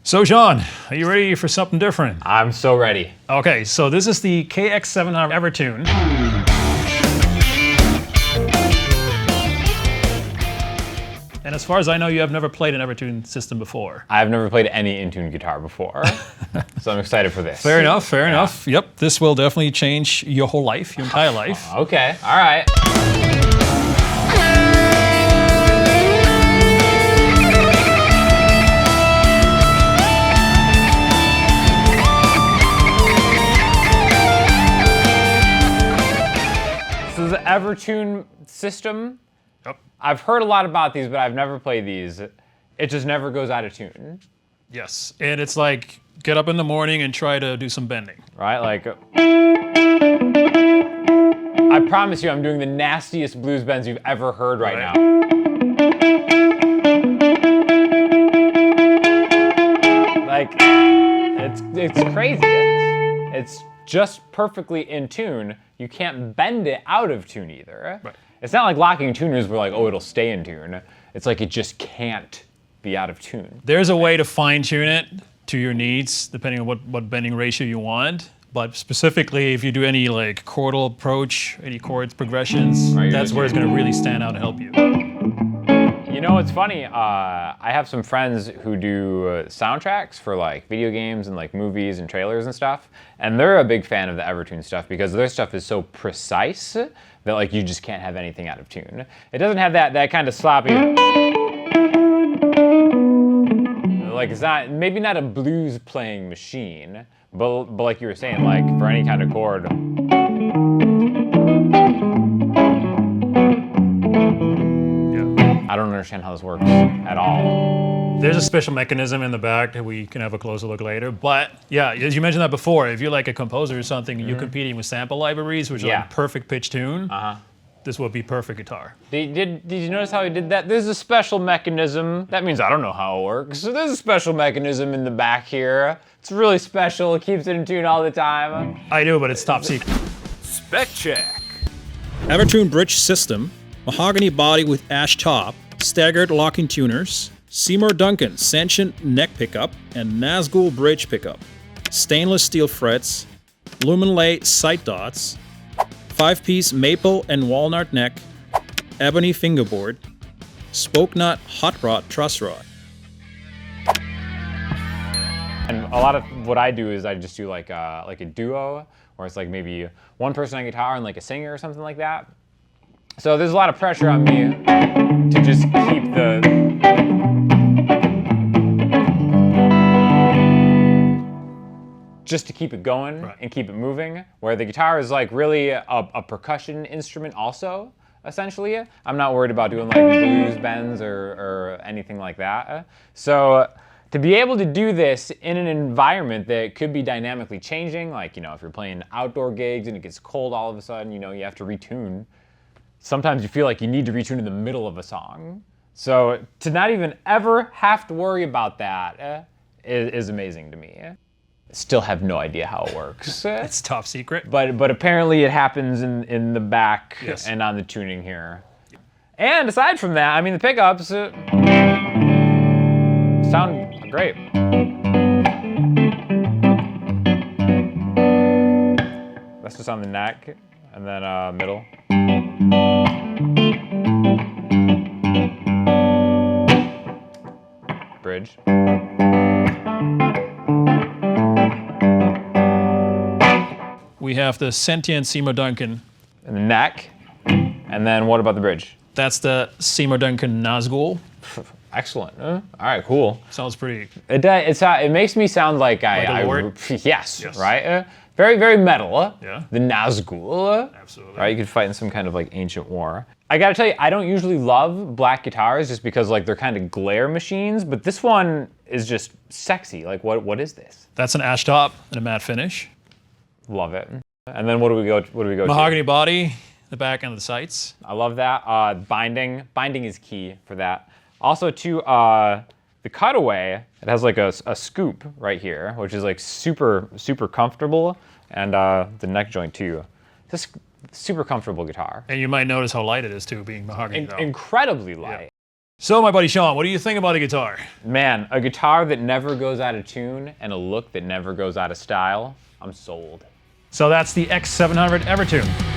So John, are you ready for something different? I'm so ready. Okay, so this is the KX700 EverTune. And as far as I know, you have never played an EverTune system before. I've never played any in-tune guitar before, so I'm excited for this. Fair enough, fair enough. Yep, this will definitely change your whole life, your entire life. Okay, all right. This is the EverTune system. Yep. I've heard a lot about these, but I've never played these. It just never goes out of tune. Yes, and it's like, get up in the morning and try to do some bending. Right, like... I promise you I'm doing the nastiest blues bends you've ever heard right now. Like, it's crazy. It's just perfectly in tune. You can't bend it out of tune either. Right. It's not like locking tuners where like, oh, it'll stay in tune. It's like it just can't be out of tune. There's a way to fine tune it to your needs, depending on what bending ratio you want. But specifically, if you do any like chordal approach, any chord progressions, that's where it's gonna really stand out and help you. You know, it's funny, I have some friends who do soundtracks for like video games and like movies and trailers and stuff, and they're a big fan of the EverTune stuff because their stuff is so precise that like you just can't have anything out of tune. It doesn't have that kind of sloppy, like it's not, maybe not a blues playing machine, but like you were saying, like for any kind of chord. I don't understand how this works at all. There's a special mechanism in the back that we can have a closer look later. But yeah, as you mentioned that before, if you're like a composer or something, and you're competing with sample libraries, which are like perfect pitch tune, this would be perfect guitar. Did you notice how he did that? There's a special mechanism. That means I don't know how it works. So there's a special mechanism in the back here. It's really special. It keeps it in tune all the time. I do, but it's top secret. Spec check. EverTune bridge system, mahogany body with ash top, staggered locking tuners, Seymour Duncan sentient neck pickup and Nazgul bridge pickup, stainless steel frets, lumen-lay sight dots, 5-piece maple and walnut neck, ebony fingerboard, spoke nut hot rod truss rod. And a lot of what I do is I just do like a duo, where it's like maybe one person on guitar and like a singer or something like that. So there's a lot of pressure on me to just keep it going and keep it moving, where the guitar is like really a percussion instrument also, essentially. I'm not worried about doing like blues bends or anything like that. So to be able to do this in an environment that could be dynamically changing, like, you know, if you're playing outdoor gigs and it gets cold all of a sudden, you know, you have to retune. Sometimes you feel like you need to retune in the middle of a song. So to not even ever have to worry about that is amazing to me. Still have no idea how it works. It's top secret. But apparently it happens in the back and on the tuning here. And aside from that, I mean, the pickups sound great. That's just on the neck and then middle. Bridge. We have the sentient Seymour Duncan. And the neck. And then what about the bridge? That's the Seymour Duncan Nazgul. Excellent. All right, cool. Sounds pretty. It makes me sound like yes, right? Very, very metal. Yeah. The Nazgul. Absolutely. Right, you could fight in some kind of like ancient war. I gotta tell you, I don't usually love black guitars just because like they're kind of glare machines, but this one is just sexy. Like what is this? That's an ash top and a matte finish. Love it. And then what do we go Mahogany body, the back end of the sights. I love that. Binding is key for that. Also too, the cutaway, it has like a scoop right here, which is like super, super comfortable. And the neck joint too. Just super comfortable guitar. And you might notice how light it is too, being mahogany though. Incredibly light. So, my buddy Sean, what do you think about a guitar? Man, a guitar that never goes out of tune and a look that never goes out of style. I'm sold. So that's the X700 EverTune.